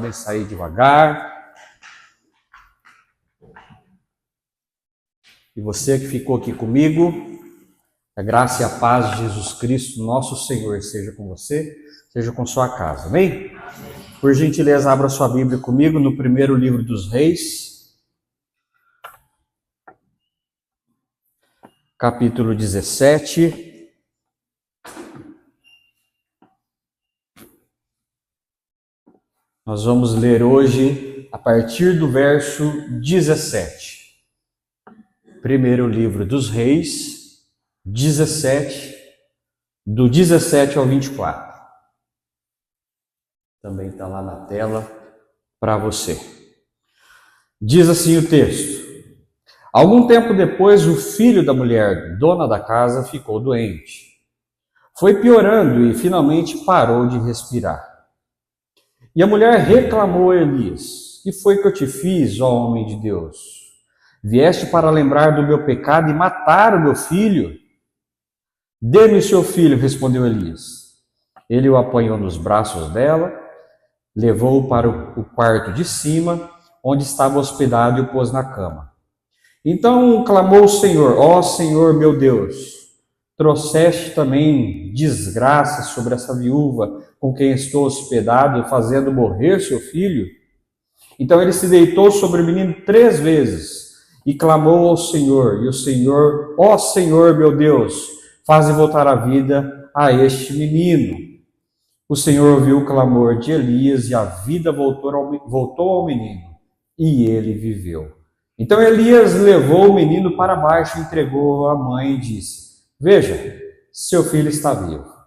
Podem sair devagar. E você que ficou aqui comigo, a graça e a paz de Jesus Cristo, nosso Senhor, seja com você, seja com sua casa. Amém? Por gentileza, abra sua Bíblia comigo no primeiro livro dos Reis, capítulo 17. Nós vamos ler hoje a partir do verso 17. Primeiro livro dos Reis, 17, do 17 ao 24. Também está lá na tela para você. Diz assim o texto: Algum tempo depois, o filho da mulher, dona da casa, ficou doente. Foi piorando e finalmente parou de respirar. E a mulher reclamou a Elias: Que foi que eu te fiz, ó homem de Deus? Vieste para lembrar do meu pecado e matar o meu filho? Dê-me o seu filho, respondeu Elias. Ele o apanhou nos braços dela, levou-o para o quarto de cima, onde estava hospedado, e o pôs na cama. Então clamou o Senhor: Ó Senhor meu Deus, trouxeste também desgraça sobre essa viúva com quem estou hospedado, fazendo morrer seu filho? Então ele se deitou sobre o menino 3 vezes e clamou ao Senhor. E o Senhor: Ó Senhor meu Deus, faze voltar a vida a este menino. O Senhor ouviu o clamor de Elias e a vida voltou ao menino, e ele viveu. Então Elias levou o menino para baixo, entregou-o à mãe e disse: Veja, seu filho está vivo.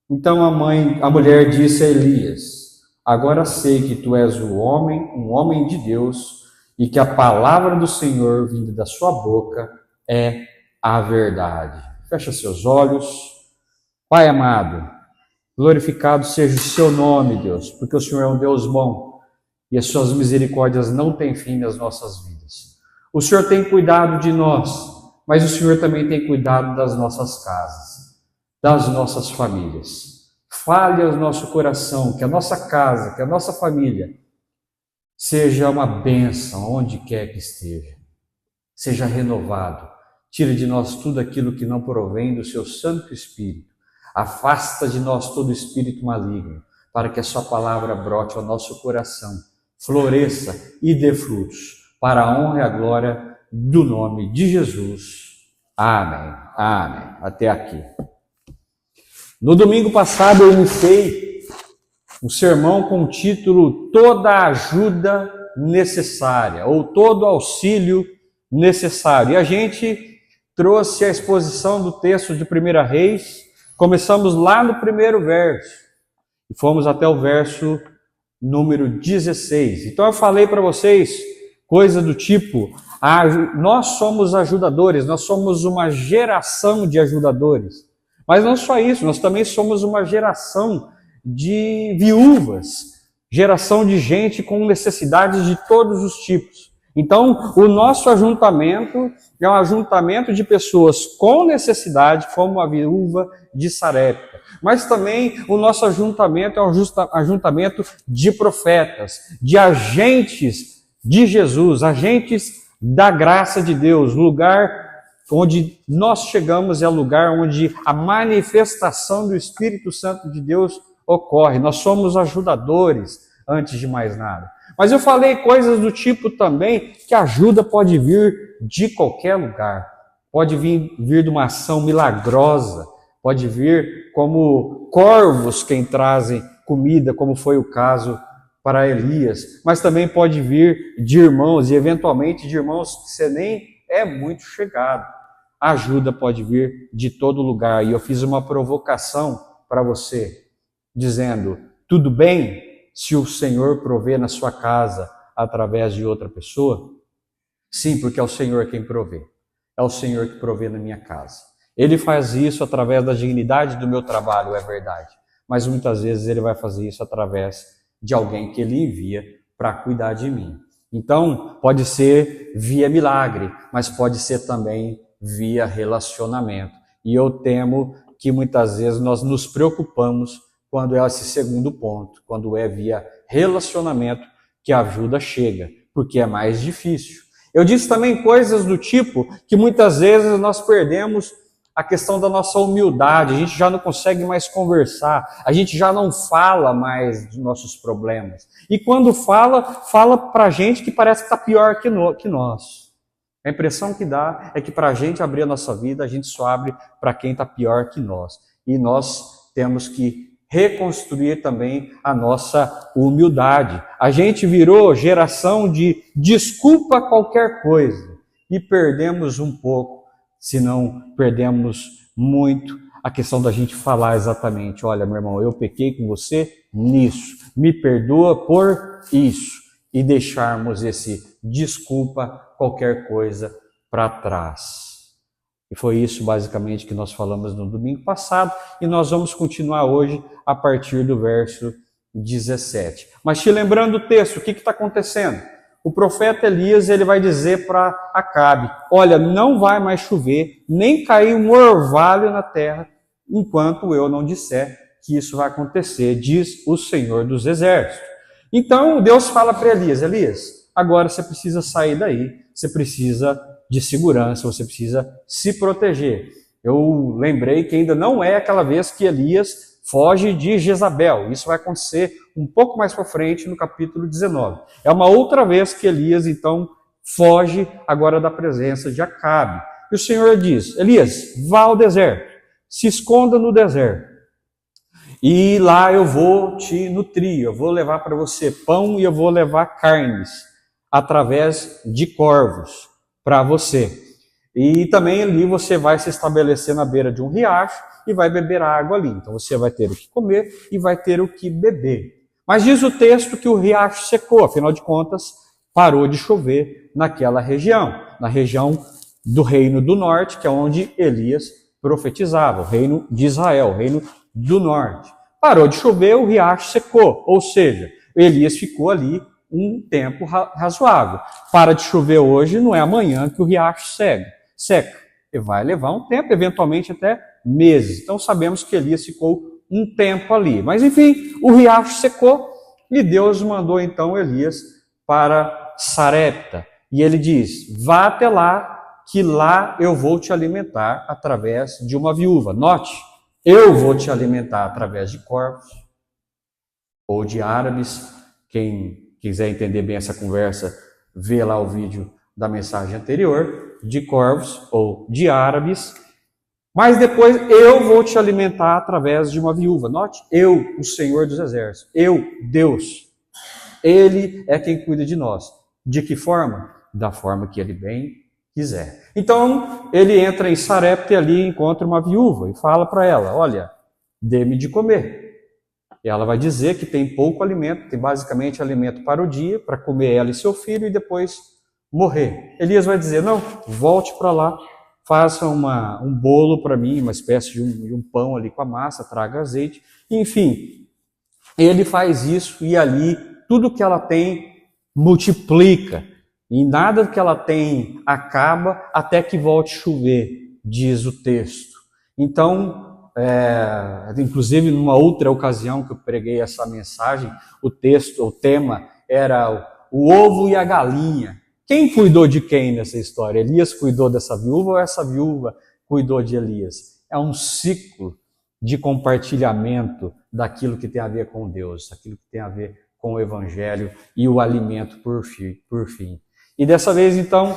Então a mulher disse a Elias: Agora sei que tu és um homem de Deus, e que a palavra do Senhor vinda da sua boca é a verdade. Fecha seus olhos. Pai amado, glorificado seja o seu nome, Deus, porque o Senhor é um Deus bom e as suas misericórdias não têm fim nas nossas vidas. O Senhor tem cuidado de nós, mas o Senhor também tem cuidado das nossas casas, das nossas famílias. Fale ao nosso coração, que a nossa casa, que a nossa família seja uma bênção onde quer que esteja. Seja renovado. Tire de nós tudo aquilo que não provém do seu Santo Espírito. Afasta de nós todo espírito maligno, para que a sua palavra brote ao nosso coração, floresça e dê frutos, para a honra e a glória do nome de Jesus. Amém. Amém. Até aqui. No domingo passado eu iniciei um sermão com o título Toda a ajuda necessária, ou todo auxílio necessário. E a gente trouxe a exposição do texto de 1 Reis. Começamos lá no primeiro verso e fomos até o verso número 16. Então eu falei para vocês coisa do tipo: nós somos ajudadores, nós somos uma geração de ajudadores. Mas não só isso, nós também somos uma geração de viúvas, geração de gente com necessidades de todos os tipos. Então, o nosso ajuntamento é um ajuntamento de pessoas com necessidade, como a viúva de Sarepta. Mas também o nosso ajuntamento é um ajuntamento de profetas, de agentes de Jesus, agentes da graça de Deus. O lugar onde nós chegamos é o lugar onde a manifestação do Espírito Santo de Deus ocorre. Nós somos ajudadores, antes de mais nada. Mas eu falei coisas do tipo também que a ajuda pode vir de qualquer lugar. Pode vir de uma ação milagrosa, pode vir como corvos quem trazem comida, como foi o caso para Elias. Mas também pode vir de irmãos, e eventualmente de irmãos que você nem é muito chegado. A ajuda pode vir de todo lugar. E eu fiz uma provocação para você, dizendo: tudo bem se o Senhor provê na sua casa através de outra pessoa? Sim, porque é o Senhor quem provê. É o Senhor que provê na minha casa. Ele faz isso através da dignidade do meu trabalho, é verdade. Mas muitas vezes Ele vai fazer isso através de alguém que Ele envia para cuidar de mim. Então, pode ser via milagre, mas pode ser também via relacionamento. E eu temo que muitas vezes nós nos preocupamos quando é esse segundo ponto, quando é via relacionamento que a ajuda chega, porque é mais difícil. Eu disse também coisas do tipo que muitas vezes nós perdemos a questão da nossa humildade, a gente já não consegue mais conversar, a gente já não fala mais dos nossos problemas. E quando fala, fala pra gente que parece que está pior que nós. A impressão que dá é que para a gente abrir a nossa vida, a gente só abre para quem está pior que nós. E nós temos que reconstruir também a nossa humildade. A gente virou geração de desculpa qualquer coisa e perdemos um pouco, se não perdemos muito, a questão da gente falar exatamente, olha, meu irmão, eu pequei com você nisso, me perdoa por isso, e deixarmos esse desculpa qualquer coisa para trás. E foi isso basicamente que nós falamos no domingo passado, e nós vamos continuar hoje a partir do verso 17. Mas te lembrando o texto, o que está acontecendo? O profeta Elias, ele vai dizer para Acabe, olha, não vai mais chover, nem cair um orvalho na terra, enquanto eu não disser que isso vai acontecer, diz o Senhor dos Exércitos. Então Deus fala para Elias, Elias, agora você precisa sair daí, você precisa de segurança, você precisa se proteger. Eu lembrei que ainda não é aquela vez que Elias foge de Jezabel. Isso vai acontecer um pouco mais para frente no capítulo 19. É uma outra vez que Elias, então, foge agora da presença de Acabe. E o Senhor diz, Elias, vá ao deserto, se esconda no deserto. E lá eu vou te nutrir, eu vou levar para você pão e eu vou levar carnes através de corvos para você. E também ali você vai se estabelecer na beira de um riacho e vai beber água ali. Então você vai ter o que comer e vai ter o que beber. Mas diz o texto que o riacho secou, afinal de contas, parou de chover naquela região, na região do reino do norte, que é onde Elias profetizava, o reino de Israel, o reino do norte. Parou de chover, o riacho secou, ou seja, Elias ficou ali um tempo razoável. Para de chover hoje, não é amanhã que o riacho seca. Ele vai levar um tempo, eventualmente até meses. Então sabemos que Elias ficou um tempo ali. Mas enfim, o riacho secou e Deus mandou então Elias para Sarepta. E ele diz, vá até lá, que lá eu vou te alimentar através de uma viúva. Note, eu vou te alimentar através de corvos ou de árabes. Quem quiser entender bem essa conversa, vê lá o vídeo da mensagem anterior, de corvos ou de árabes. Mas depois eu vou te alimentar através de uma viúva. Note, eu, o Senhor dos Exércitos, eu, Deus. Ele é quem cuida de nós. De que forma? Da forma que ele bem quiser. Então, ele entra em Sarepta e ali encontra uma viúva e fala para ela, olha, dê-me de comer. E ela vai dizer que tem pouco alimento, tem basicamente alimento para o dia, para comer ela e seu filho e depois morrer. Elias vai dizer, não, volte para lá, faça um bolo para mim, uma espécie de um pão ali com a massa, traga azeite. Enfim, ele faz isso e ali tudo que ela tem multiplica. E nada que ela tem acaba até que volte a chover, diz o texto. Então, inclusive numa outra ocasião que eu preguei essa mensagem, o tema era o ovo e a galinha. Quem cuidou de quem nessa história? Elias cuidou dessa viúva ou essa viúva cuidou de Elias? É um ciclo de compartilhamento daquilo que tem a ver com Deus, daquilo que tem a ver com o Evangelho e o alimento por fim. E dessa vez, então,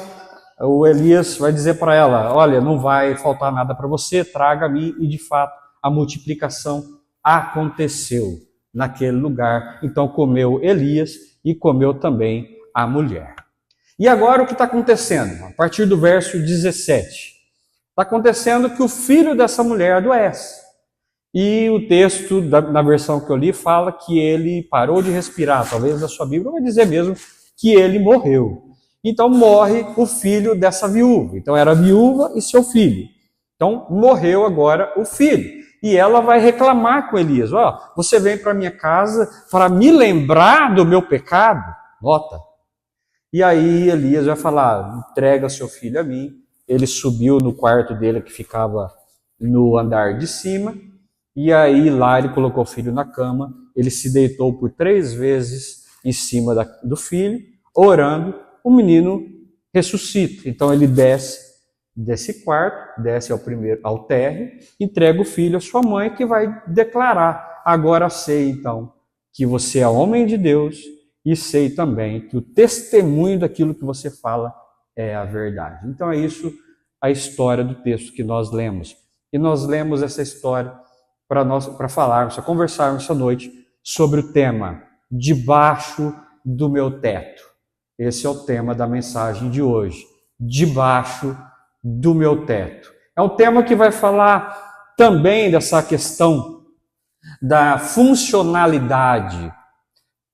o Elias vai dizer para ela, olha, não vai faltar nada para você, traga-me, e de fato a multiplicação aconteceu naquele lugar. Então comeu Elias e comeu também a mulher. E agora o que está acontecendo? A partir do verso 17. Está acontecendo que o filho dessa mulher adoece. E o texto, na versão que eu li, fala que ele parou de respirar. Talvez na sua Bíblia vai dizer mesmo que ele morreu. Então morre o filho dessa viúva. Então era a viúva e seu filho. Então morreu agora o filho. E ela vai reclamar com Elias. Você vem para minha casa para me lembrar do meu pecado? Nota. E aí Elias vai falar, entrega seu filho a mim. Ele subiu no quarto dele que ficava no andar de cima. E aí lá ele colocou o filho na cama, ele se deitou por 3 vezes em cima do filho, orando, o menino ressuscita. Então ele desce desse quarto, desce ao térreo, entrega o filho à sua mãe, que vai declarar: agora sei então que você é homem de Deus e sei também que o testemunho daquilo que você fala é a verdade. Então é isso a história do texto que nós lemos. E nós lemos essa história para falarmos, para conversarmos essa noite sobre o tema debaixo do meu teto. Esse é o tema da mensagem de hoje, debaixo do meu teto. É um tema que vai falar também dessa questão da funcionalidade.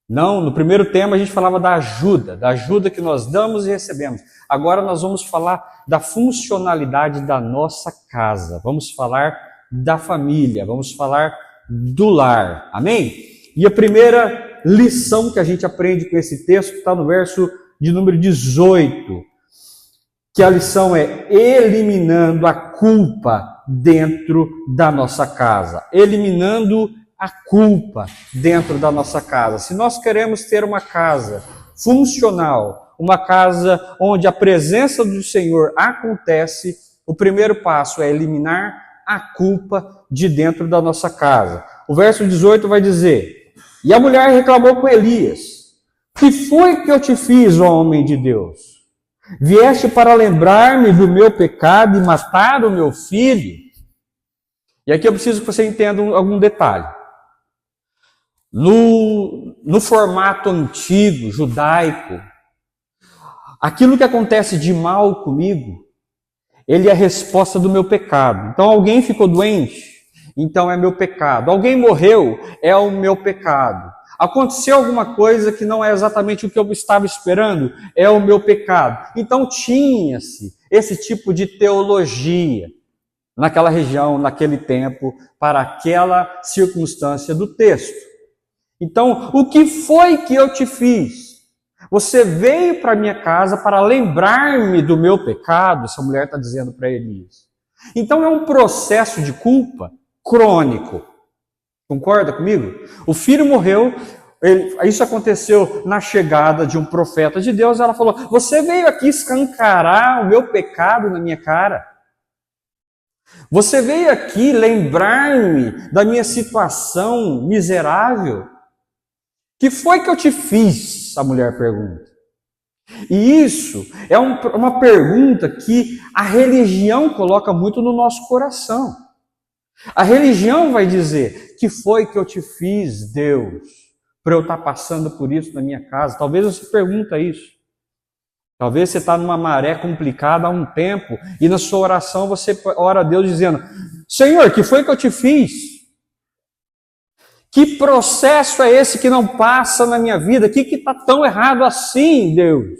Não, no primeiro tema a gente falava da ajuda que nós damos e recebemos. Agora nós vamos falar da funcionalidade da nossa casa. Vamos falar da família, vamos falar do lar. Amém? E a primeira lição que a gente aprende com esse texto está no verso de número 18, que a lição é eliminando a culpa dentro da nossa casa. Eliminando a culpa dentro da nossa casa. Se nós queremos ter uma casa funcional, uma casa onde a presença do Senhor acontece, o primeiro passo é eliminar a culpa de dentro da nossa casa. O verso 18 vai dizer: e a mulher reclamou com Elias: que foi que eu te fiz, ó homem de Deus? Vieste para lembrar-me do meu pecado e matar o meu filho? E aqui eu preciso que você entenda algum detalhe. No formato antigo, judaico, aquilo que acontece de mal comigo, ele é a resposta do meu pecado. Então alguém ficou doente, então é meu pecado. Alguém morreu, é o meu pecado. Aconteceu alguma coisa que não é exatamente o que eu estava esperando, é o meu pecado. Então tinha-se esse tipo de teologia naquela região, naquele tempo, para aquela circunstância do texto. Então, o que foi que eu te fiz? Você veio para minha casa para lembrar-me do meu pecado, essa mulher está dizendo para Elias. Então é um processo de culpa crônico. Concorda comigo? O filho morreu, isso aconteceu na chegada de um profeta de Deus, ela falou: você veio aqui escancarar o meu pecado na minha cara? Você veio aqui lembrar-me da minha situação miserável? Que foi que eu te fiz? A mulher pergunta. E isso é uma pergunta que a religião coloca muito no nosso coração. A religião vai dizer: que foi que eu te fiz, Deus, para eu estar passando por isso na minha casa? Talvez você pergunta isso. Talvez você está numa maré complicada há um tempo e na sua oração você ora a Deus dizendo: Senhor, que foi que eu te fiz? Que processo é esse que não passa na minha vida? O que está tão errado assim, Deus?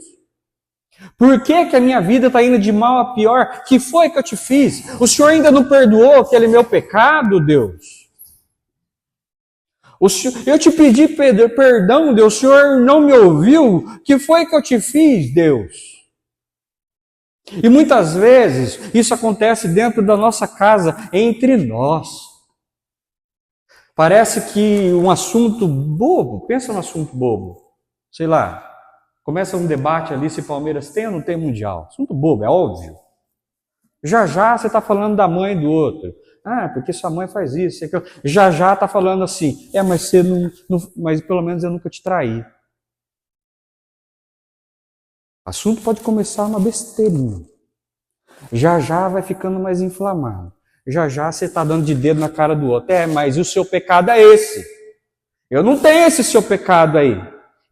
Por que a minha vida está indo de mal a pior? Que foi que eu te fiz? O Senhor ainda não perdoou aquele meu pecado, Deus? Eu te pedi perdão, Deus, o Senhor não me ouviu? Que foi que eu te fiz, Deus? E muitas vezes isso acontece dentro da nossa casa, entre nós. Parece que um assunto bobo, pensa num assunto bobo, sei lá, começa um debate ali se Palmeiras tem ou não tem mundial. Assunto bobo, é óbvio. Já você está falando da mãe do outro. Ah, porque sua mãe faz isso. Já está falando assim, mas você mas pelo menos eu nunca te traí. O assunto pode começar uma besteirinha. Já vai ficando mais inflamado. Já você está dando de dedo na cara do outro. Mas o seu pecado é esse. Eu não tenho esse seu pecado aí.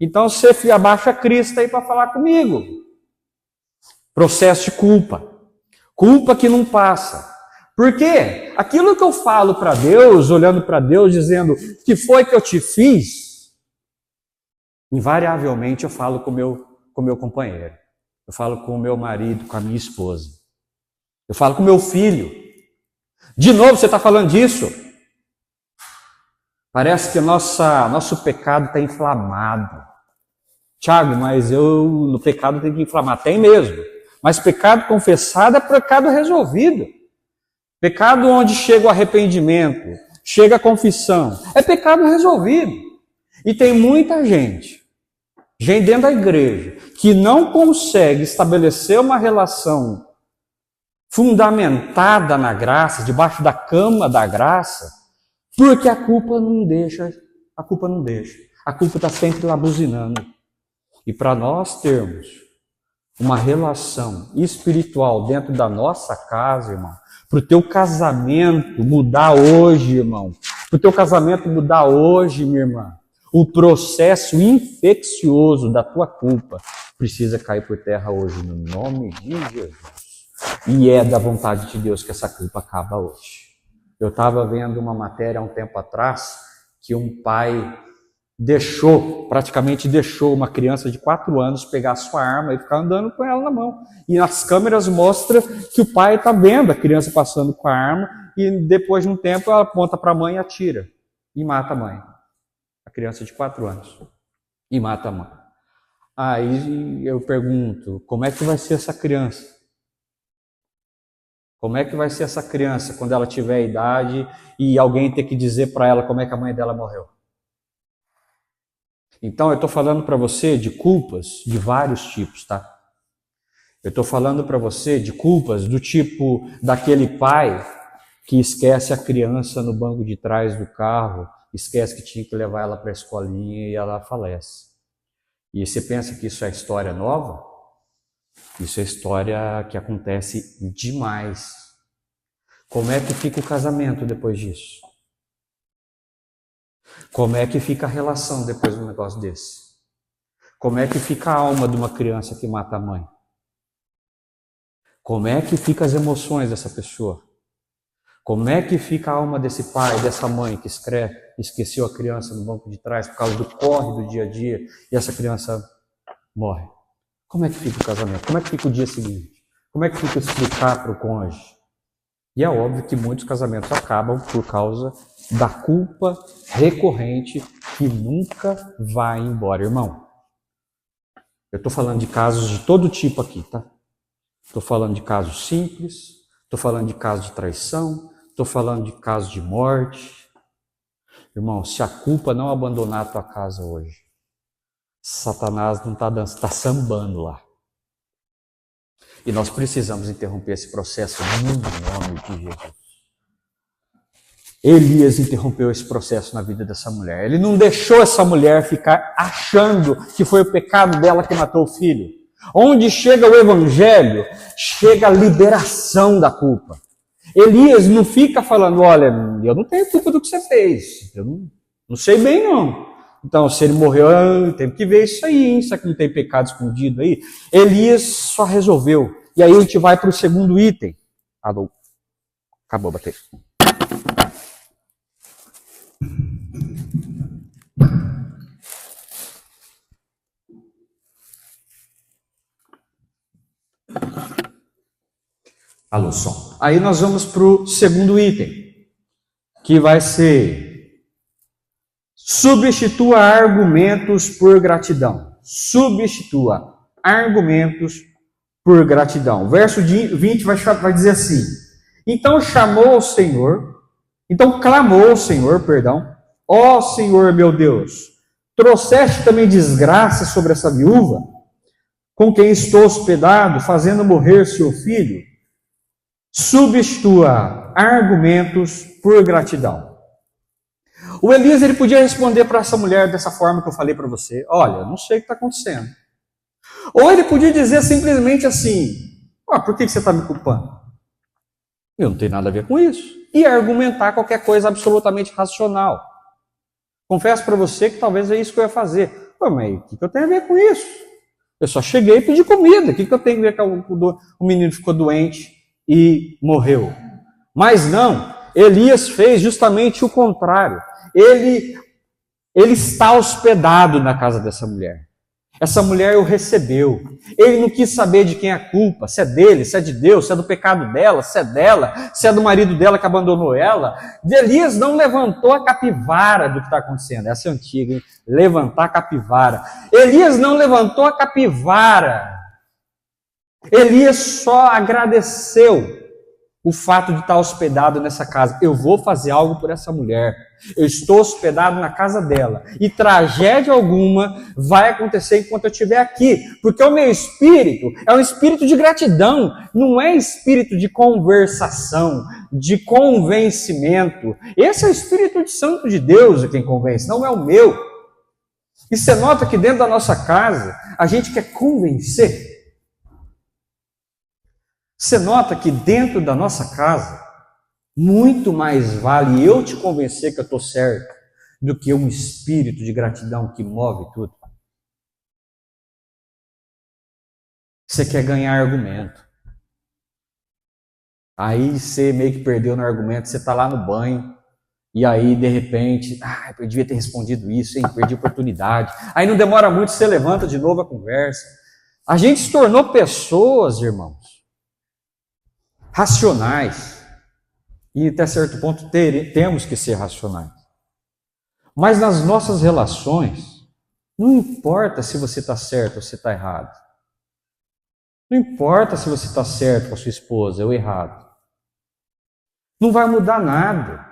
Então você abaixa a crista aí para falar comigo. Processo de culpa. Culpa que não passa. Por quê? Aquilo que eu falo para Deus, olhando para Deus, dizendo: que foi que eu te fiz? Invariavelmente eu falo com o meu companheiro. Eu falo com o meu marido, com a minha esposa. Eu falo com o meu filho. De novo você está falando disso? Parece que nosso pecado está inflamado. Tiago, mas no pecado tem que inflamar. Tem mesmo. Mas pecado confessado é pecado resolvido. Pecado onde chega o arrependimento, chega a confissão, é pecado resolvido. E tem muita gente dentro da igreja, que não consegue estabelecer uma relação fundamentada na graça, debaixo da cama da graça, porque a culpa não deixa. A culpa está sempre lá buzinando. E para nós termos uma relação espiritual dentro da nossa casa, irmão, para o teu casamento mudar hoje, irmão, para o teu casamento mudar hoje, minha irmã, o processo infeccioso da tua culpa precisa cair por terra hoje, no nome de Jesus. E é da vontade de Deus que essa culpa acaba hoje. Eu estava vendo uma matéria há um tempo atrás que um pai praticamente deixou uma criança de 4 anos pegar a sua arma e ficar andando com ela na mão. E as câmeras mostram que o pai está vendo a criança passando com a arma e depois de um tempo ela aponta para a mãe e atira. E mata a mãe. A criança de 4 anos. E mata a mãe. Aí eu pergunto, como é que vai ser essa criança? Como é que vai ser essa criança quando ela tiver idade e alguém ter que dizer para ela como é que a mãe dela morreu? Então eu estou falando para você de culpas de vários tipos, tá? Eu estou falando para você de culpas do tipo daquele pai que esquece a criança no banco de trás do carro, esquece que tinha que levar ela para a escolinha e ela falece. E você pensa que isso é história nova? Isso é história que acontece demais. Como é que fica o casamento depois disso? Como é que fica a relação depois de um negócio desse? Como é que fica a alma de uma criança que mata a mãe? Como é que ficam as emoções dessa pessoa? Como é que fica a alma desse pai, dessa mãe que esqueceu a criança no banco de trás por causa do corre do dia a dia e essa criança morre? Como é que fica o casamento? Como é que fica o dia seguinte? Como é que fica explicar para o cônjuge? E é óbvio que muitos casamentos acabam por causa da culpa recorrente que nunca vai embora, irmão. Eu estou falando de casos de todo tipo aqui, tá? Estou falando de casos simples, estou falando de casos de traição, estou falando de casos de morte. Irmão, se a culpa não abandonar a tua casa hoje, Satanás não está dançando, está sambando lá. E nós precisamos interromper esse processo no nome de Jesus. Elias interrompeu esse processo na vida dessa mulher. Ele não deixou essa mulher ficar achando que foi o pecado dela que matou o filho. Onde chega o evangelho, chega a liberação da culpa. Elias não fica falando, olha, eu não tenho culpa do que você fez. Eu não sei bem não. Então, se ele morreu, tem que ver isso aí, hein? Será que não tem pecado escondido aí? Elias só resolveu. E aí a gente vai para o segundo item. Alô? Acabou a bateria. Alô, som. Aí nós vamos para o segundo item, que vai ser substitua argumentos por gratidão. Substitua argumentos por gratidão. Verso 20 vai dizer assim: então clamou o Senhor, ó Senhor meu Deus, trouxeste também desgraça sobre essa viúva, com quem estou hospedado, fazendo morrer seu filho? Substitua argumentos por gratidão. O Elias ele podia responder para essa mulher dessa forma que eu falei para você: olha, eu não sei o que está acontecendo. Ou ele podia dizer simplesmente assim: por que você está me culpando? Eu não tenho nada a ver com isso. E argumentar qualquer coisa absolutamente racional. Confesso para você que talvez é isso que eu ia fazer. Mas o que eu tenho a ver com isso? Eu só cheguei e pedi comida. O que eu tenho a ver com o menino ficou doente e morreu? Mas não, Elias fez justamente o contrário. Ele está hospedado na casa dessa mulher. Essa mulher o recebeu. Ele não quis saber de quem é a culpa, se é dele, se é de Deus, se é do pecado dela, se é dela, se é do marido dela que abandonou ela. Elias não levantou a capivara do que está acontecendo. Essa é antiga, hein? Levantar a capivara. Elias não levantou a capivara. Elias só agradeceu. o fato de estar hospedado nessa casa. Eu vou fazer algo por essa mulher. Eu estou hospedado na casa dela. E tragédia alguma vai acontecer enquanto eu estiver aqui. Porque o meu espírito é um espírito de gratidão. Não é espírito de conversação, de convencimento. Esse é o Espírito Santo de Deus quem convence, não é o meu. E você nota que dentro da nossa casa, a gente quer convencer. Você nota que dentro da nossa casa, muito mais vale eu te convencer que eu estou certo do que um espírito de gratidão que move tudo. Você quer ganhar argumento. Aí você meio que perdeu no argumento, você está lá no banho, e aí de repente, eu devia ter respondido isso, hein? Perdi a oportunidade. Aí não demora muito, você levanta de novo a conversa. A gente se tornou pessoas, irmãos, racionais, e até certo ponto temos que ser racionais. Mas nas nossas relações, não importa se você está certo ou se está errado. Não importa se você está certo com a sua esposa ou errado. Não vai mudar nada.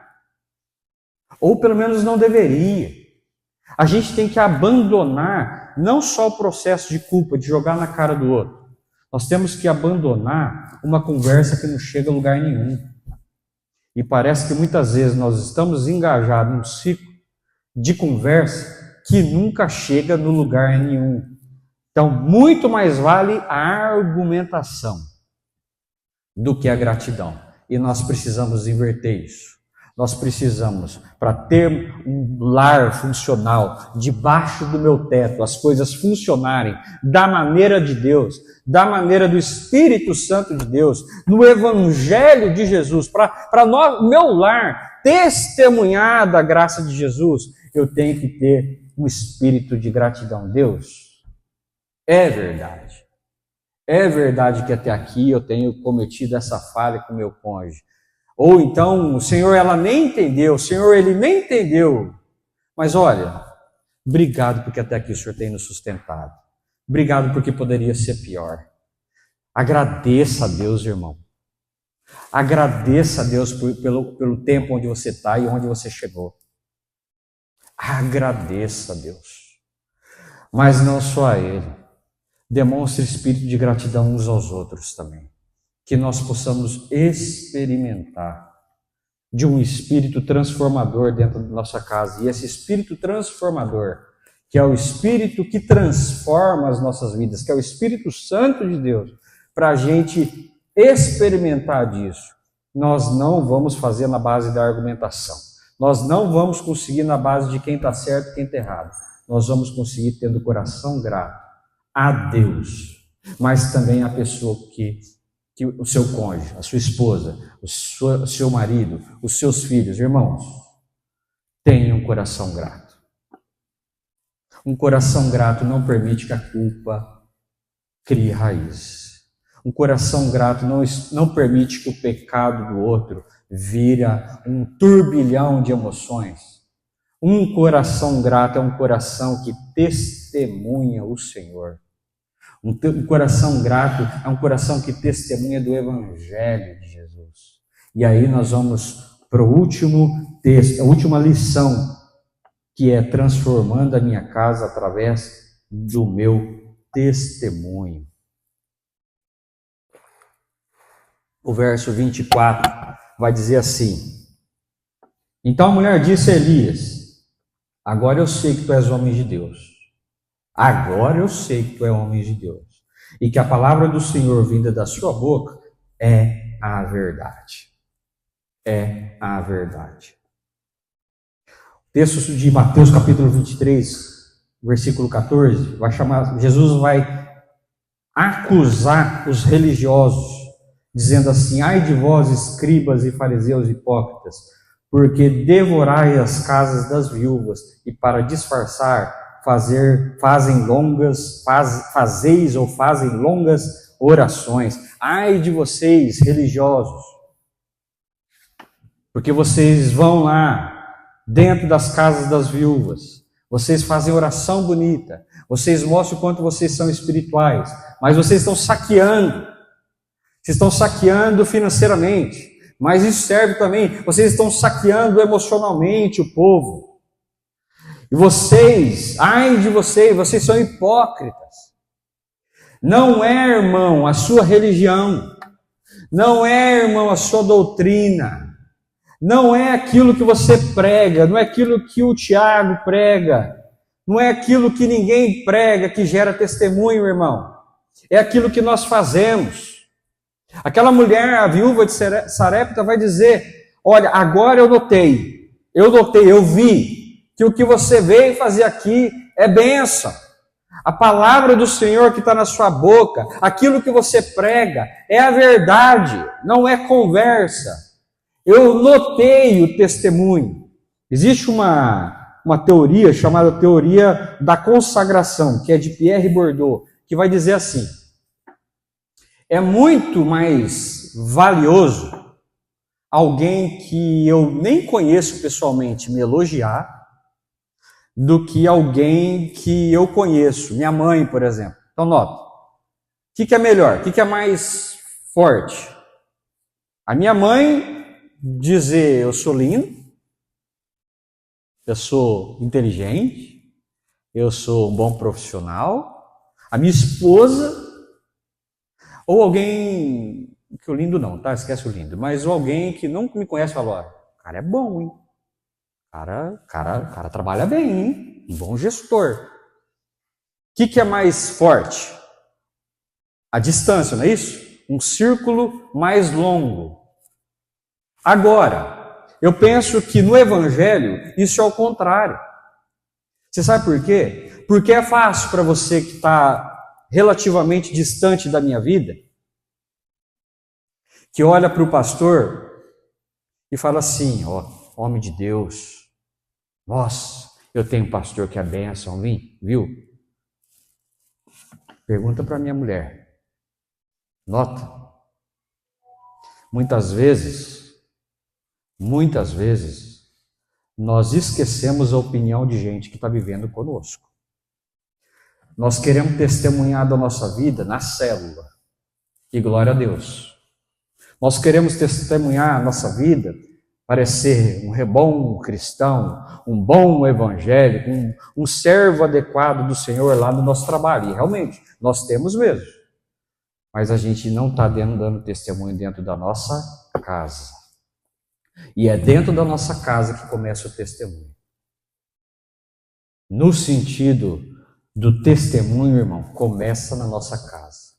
Ou pelo menos não deveria. A gente tem que abandonar não só o processo de culpa, de jogar na cara do outro. Nós temos que abandonar uma conversa que não chega a lugar nenhum. E parece que muitas vezes nós estamos engajados num ciclo de conversa que nunca chega no lugar nenhum. Então, muito mais vale a argumentação do que a gratidão. E nós precisamos inverter isso. Nós precisamos, para ter um lar funcional, debaixo do meu teto, as coisas funcionarem da maneira de Deus, da maneira do Espírito Santo de Deus, no Evangelho de Jesus, para meu lar testemunhar da graça de Jesus, eu tenho que ter um espírito de gratidão. Deus, é verdade. É verdade que até aqui eu tenho cometido essa falha com meu cônjuge. Ou então, o Senhor, ela nem entendeu, o Senhor, ele nem entendeu. Mas olha, obrigado porque até aqui o Senhor tem nos sustentado. Obrigado porque poderia ser pior. Agradeça a Deus, irmão. Agradeça a Deus pelo tempo onde você está e onde você chegou. Agradeça a Deus. Mas não só a Ele. Demonstre espírito de gratidão uns aos outros também. Que nós possamos experimentar de um espírito transformador dentro da nossa casa. E esse espírito transformador, que é o espírito que transforma as nossas vidas, que é o Espírito Santo de Deus, para a gente experimentar disso, nós não vamos fazer na base da argumentação. Nós não vamos conseguir na base de quem está certo e quem está errado. Nós vamos conseguir tendo o coração grato a Deus, mas também a pessoa que o seu cônjuge, a sua esposa, o seu marido, os seus filhos, irmãos, tenham um coração grato. Um coração grato não permite que a culpa crie raízes. Um coração grato não permite que o pecado do outro vira um turbilhão de emoções. Um coração grato é um coração que testemunha o Senhor. Um coração grato é um coração que testemunha do Evangelho de Jesus. E aí nós vamos para o último texto, a última lição, que é transformando a minha casa através do meu testemunho. O verso 24 vai dizer assim: Então a mulher disse a Elias: Agora eu sei que tu és homem de Deus. Agora eu sei que tu é homem de Deus. E que a palavra do Senhor vinda da sua boca é a verdade. É a verdade. O texto de Mateus capítulo 23, versículo 14, Jesus vai acusar os religiosos, dizendo assim: Ai de vós, escribas e fariseus hipócritas, porque devorai as casas das viúvas e para disfarçar fazem longas orações. Ai de vocês, religiosos, porque vocês vão lá dentro das casas das viúvas, vocês fazem oração bonita, vocês mostram o quanto vocês são espirituais, mas vocês estão saqueando, Vocês estão saqueando financeiramente, mas isso serve também, vocês estão saqueando emocionalmente o povo. E vocês, ai de vocês, vocês são hipócritas. Não é, irmão, a sua religião, não é, irmão, a sua doutrina, não é aquilo que você prega, não é aquilo que o Tiago prega, não é aquilo que ninguém prega que gera testemunho, irmão. É aquilo que nós fazemos. Aquela mulher, a viúva de Sarepta, vai dizer: olha, agora eu notei, eu vi que o que você veio fazer aqui é bênção. A palavra do Senhor que está na sua boca, aquilo que você prega, é a verdade, não é conversa. Eu notei o testemunho. Existe uma teoria chamada teoria da consagração, que é de Pierre Bourdieu, que vai dizer assim: é muito mais valioso alguém que eu nem conheço pessoalmente me elogiar do que alguém que eu conheço, minha mãe, por exemplo. Então, nota, o que é melhor? O que é mais forte? A minha mãe dizer: eu sou lindo, eu sou inteligente, eu sou um bom profissional. A minha esposa, ou alguém, que o lindo não, tá? Esquece o lindo, mas ou alguém que não me conhece fala: olha, o cara é bom, hein? Cara trabalha bem, hein? Um bom gestor. O que é mais forte? A distância, não é isso? Um círculo mais longo. Agora, eu penso que no Evangelho isso é o contrário. Você sabe por quê? Porque é fácil para você que está relativamente distante da minha vida, que olha para o pastor e fala assim: ó, homem de Deus, nossa, eu tenho um pastor que é bênção, viu? Pergunta para minha mulher. Nota. Muitas vezes, nós esquecemos a opinião de gente que está vivendo conosco. Nós queremos testemunhar da nossa vida na célula. E glória a Deus. Nós queremos testemunhar a nossa vida, parecer um bom cristão, um bom evangélico, um servo adequado do Senhor lá no nosso trabalho. E realmente, nós temos mesmo. Mas a gente não está dando testemunho dentro da nossa casa. E é dentro da nossa casa que começa o testemunho. No sentido do testemunho, irmão, começa na nossa casa.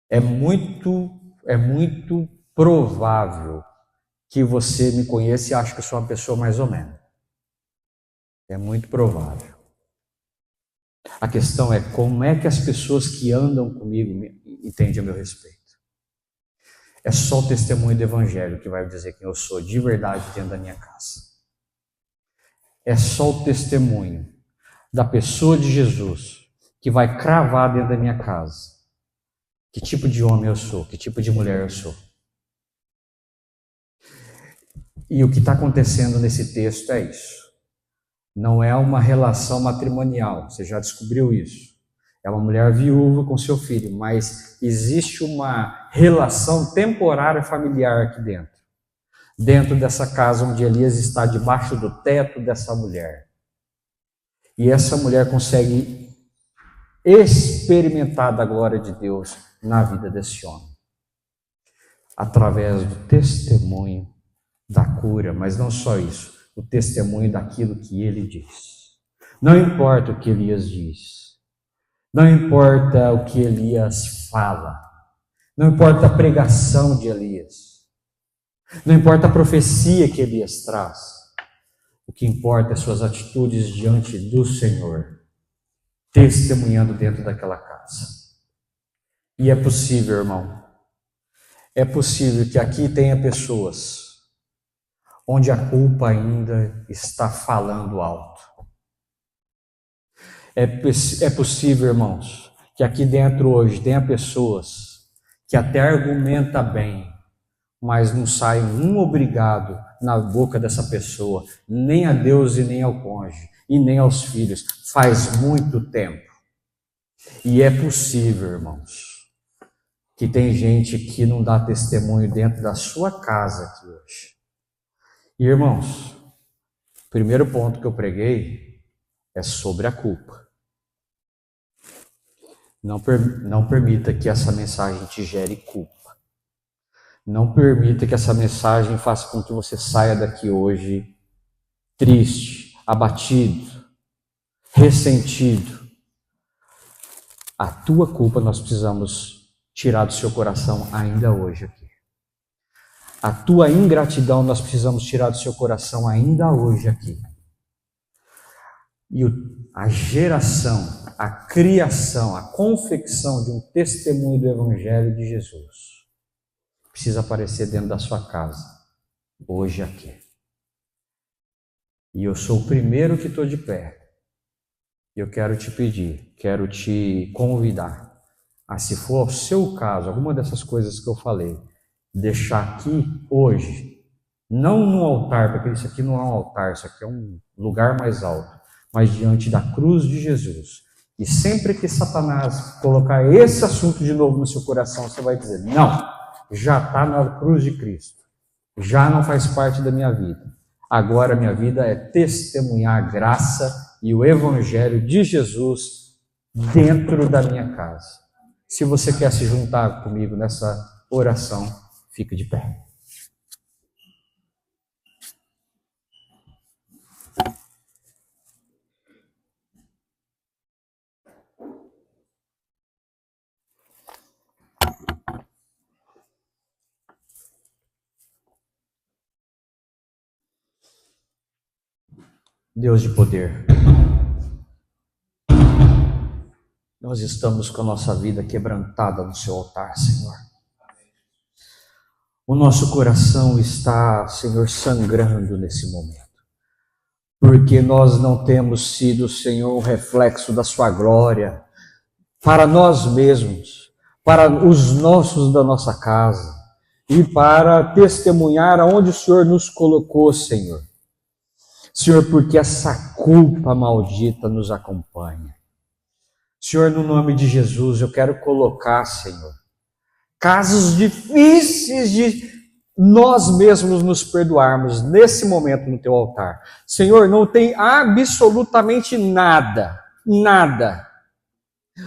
É muito provável que você me conheça e ache que eu sou uma pessoa mais ou menos. É muito provável. A questão é como é que as pessoas que andam comigo entendem a meu respeito. É só o testemunho do Evangelho que vai dizer quem eu sou de verdade dentro da minha casa. É só o testemunho da pessoa de Jesus que vai cravar dentro da minha casa que tipo de homem eu sou, que tipo de mulher eu sou. E o que está acontecendo nesse texto é isso. Não é uma relação matrimonial, você já descobriu isso. É uma mulher viúva com seu filho, mas existe uma relação temporária familiar aqui dentro. Dentro dessa casa onde Elias está debaixo do teto dessa mulher. E essa mulher consegue experimentar da glória de Deus na vida desse homem. Através do testemunho da cura, mas não só isso, o testemunho daquilo que ele diz. Não importa o que Elias diz, não importa o que Elias fala, não importa a pregação de Elias, não importa a profecia que Elias traz, o que importa é suas atitudes diante do Senhor, testemunhando dentro daquela casa. E é possível, irmão, é possível que aqui tenha pessoas onde a culpa ainda está falando alto. É possível, irmãos, que aqui dentro hoje tenha pessoas que até argumentam bem, mas não sai um obrigado na boca dessa pessoa, nem a Deus e nem ao cônjuge, e nem aos filhos, faz muito tempo. E é possível, irmãos, que tem gente que não dá testemunho dentro da sua casa aqui hoje. E, irmãos, o primeiro ponto que eu preguei é sobre a culpa. Não permita que essa mensagem te gere culpa. Não permita que essa mensagem faça com que você saia daqui hoje triste, abatido, ressentido. A tua culpa nós precisamos tirar do seu coração ainda hoje aqui. A tua ingratidão nós precisamos tirar do seu coração ainda hoje aqui. E a geração, a criação, a confecção de um testemunho do Evangelho de Jesus precisa aparecer dentro da sua casa, hoje aqui. E eu sou o primeiro que estou de pé. E eu quero te pedir, quero te convidar a, se for o seu caso, alguma dessas coisas que eu falei, deixar aqui hoje, não no altar, porque isso aqui não é um altar, isso aqui é um lugar mais alto, mas diante da cruz de Jesus. E sempre que Satanás colocar esse assunto de novo no seu coração, você vai dizer, não, já está na cruz de Cristo, já não faz parte da minha vida. Agora minha vida é testemunhar a graça e o Evangelho de Jesus dentro da minha casa. Se você quer se juntar comigo nessa oração, fique de pé. Deus de poder, nós estamos com a nossa vida quebrantada no seu altar, Senhor. O nosso coração está, Senhor, sangrando nesse momento, porque nós não temos sido, Senhor, um reflexo da sua glória para nós mesmos, para os nossos da nossa casa e para testemunhar aonde o Senhor nos colocou, Senhor. Senhor, porque essa culpa maldita nos acompanha. Senhor, no nome de Jesus, eu quero colocar, Senhor, casos difíceis de nós mesmos nos perdoarmos nesse momento no teu altar. Senhor, não tem absolutamente nada,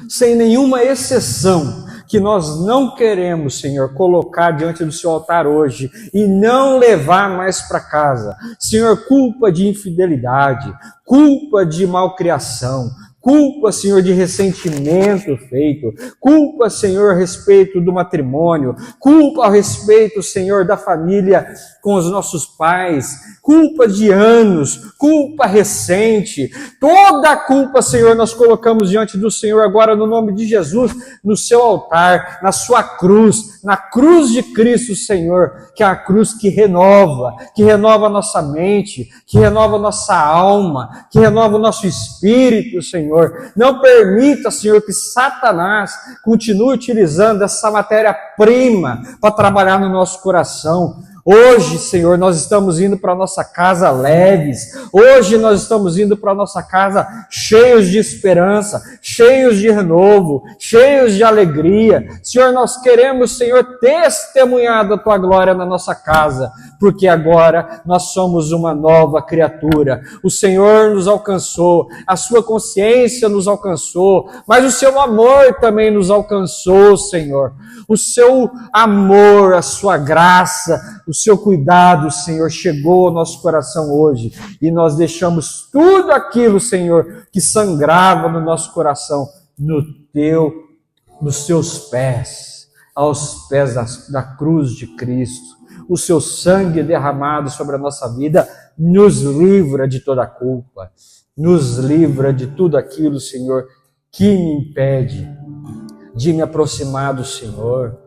sem nenhuma exceção, que nós não queremos, Senhor, colocar diante do seu altar hoje e não levar mais para casa. Senhor, culpa de infidelidade, culpa de malcriação, culpa, Senhor, de ressentimento feito, culpa, Senhor, a respeito do matrimônio, culpa a respeito, Senhor, da família com os nossos pais, culpa de anos, culpa recente, toda a culpa, Senhor, nós colocamos diante do Senhor agora no nome de Jesus, no seu altar, na sua cruz, na cruz de Cristo, Senhor, que é a cruz que renova a nossa mente, que renova a nossa alma, que renova o nosso espírito, Senhor. Não permita, Senhor, que Satanás continue utilizando essa matéria-prima para trabalhar no nosso coração. Hoje, Senhor, nós estamos indo para a nossa casa leves. Hoje nós estamos indo para a nossa casa cheios de esperança, cheios de renovo, cheios de alegria. Senhor, nós queremos, Senhor, testemunhar da Tua glória na nossa casa, porque agora nós somos uma nova criatura. O Senhor nos alcançou, a Sua consciência nos alcançou, mas o Seu amor também nos alcançou, Senhor. O Seu amor, a Sua graça, o Seu cuidado, Senhor, chegou ao nosso coração hoje e nós deixamos tudo aquilo, Senhor, que sangrava no nosso coração, nos Seus pés, aos pés da cruz de Cristo. O Seu sangue derramado sobre a nossa vida nos livra de toda culpa, nos livra de tudo aquilo, Senhor, que me impede de me aproximar do Senhor,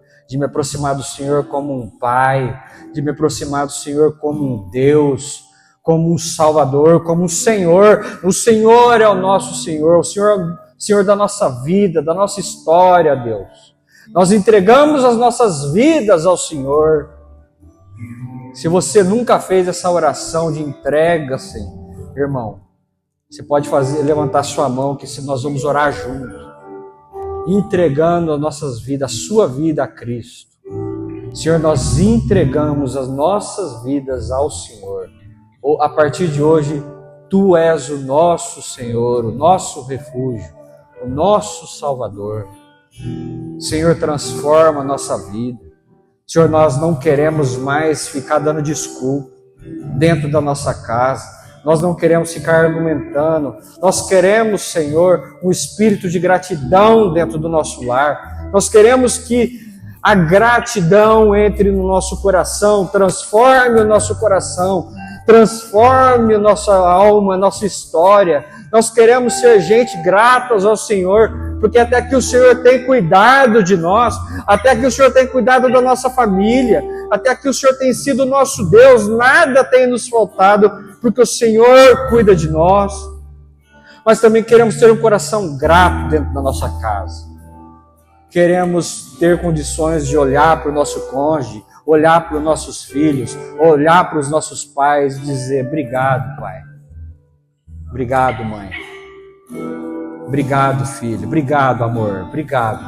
como um Pai, de me aproximar do Senhor como um Deus, como um Salvador, como um Senhor. O Senhor é o nosso Senhor, o Senhor da nossa vida, da nossa história, Deus. Nós entregamos as nossas vidas ao Senhor. Se você nunca fez essa oração de entrega, Senhor, irmão, você pode levantar sua mão, que nós vamos orar juntos. entregando as nossas vidas, a sua vida a Cristo. Senhor, nós entregamos as nossas vidas ao Senhor. A partir de hoje, Tu és o nosso Senhor, o nosso refúgio, o nosso Salvador. Senhor, transforma a nossa vida. Senhor, nós não queremos mais ficar dando desculpa dentro da nossa casa. Nós não queremos ficar argumentando. Nós queremos, Senhor, um espírito de gratidão dentro do nosso lar. Nós queremos que a gratidão entre no nosso coração, transforme o nosso coração, transforme a nossa alma, a nossa história. Nós queremos ser gente gratas ao Senhor, porque até que o Senhor tem cuidado de nós, até que o Senhor tem cuidado da nossa família, até que o Senhor tem sido nosso Deus, nada tem nos faltado, porque o Senhor cuida de nós. Mas também queremos ter um coração grato dentro da nossa casa. Queremos ter condições de olhar para o nosso cônjuge, olhar para os nossos filhos, olhar para os nossos pais e dizer: obrigado, pai. Obrigado, mãe. Obrigado, filho. Obrigado, amor. Obrigado.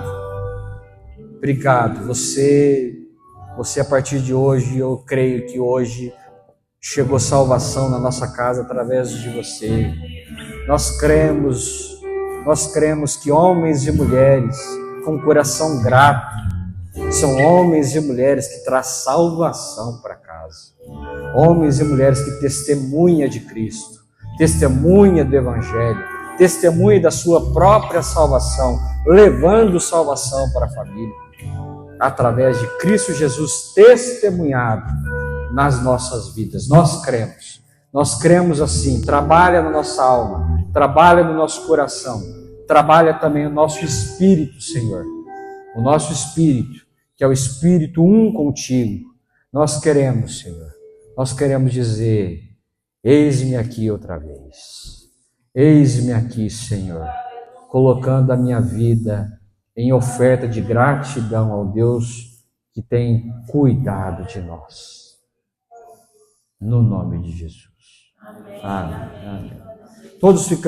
Obrigado. Você a partir de hoje, eu creio que hoje chegou salvação na nossa casa através de você. Nós cremos que homens e mulheres com coração grato são homens e mulheres que trazem salvação para casa. Homens e mulheres que testemunham de Cristo, testemunham do Evangelho, testemunham da sua própria salvação, levando salvação para a família, através de Cristo Jesus testemunhado nas nossas vidas. Nós cremos assim. Trabalha na nossa alma, trabalha no nosso coração, trabalha também o nosso espírito, Senhor. O nosso espírito, que é o espírito um contigo. Nós queremos, Senhor, nós queremos dizer: eis-me aqui outra vez. Eis-me aqui, Senhor, colocando a minha vida em oferta de gratidão ao Deus que tem cuidado de nós. No nome de Jesus. Amém. Amém. Todos ficam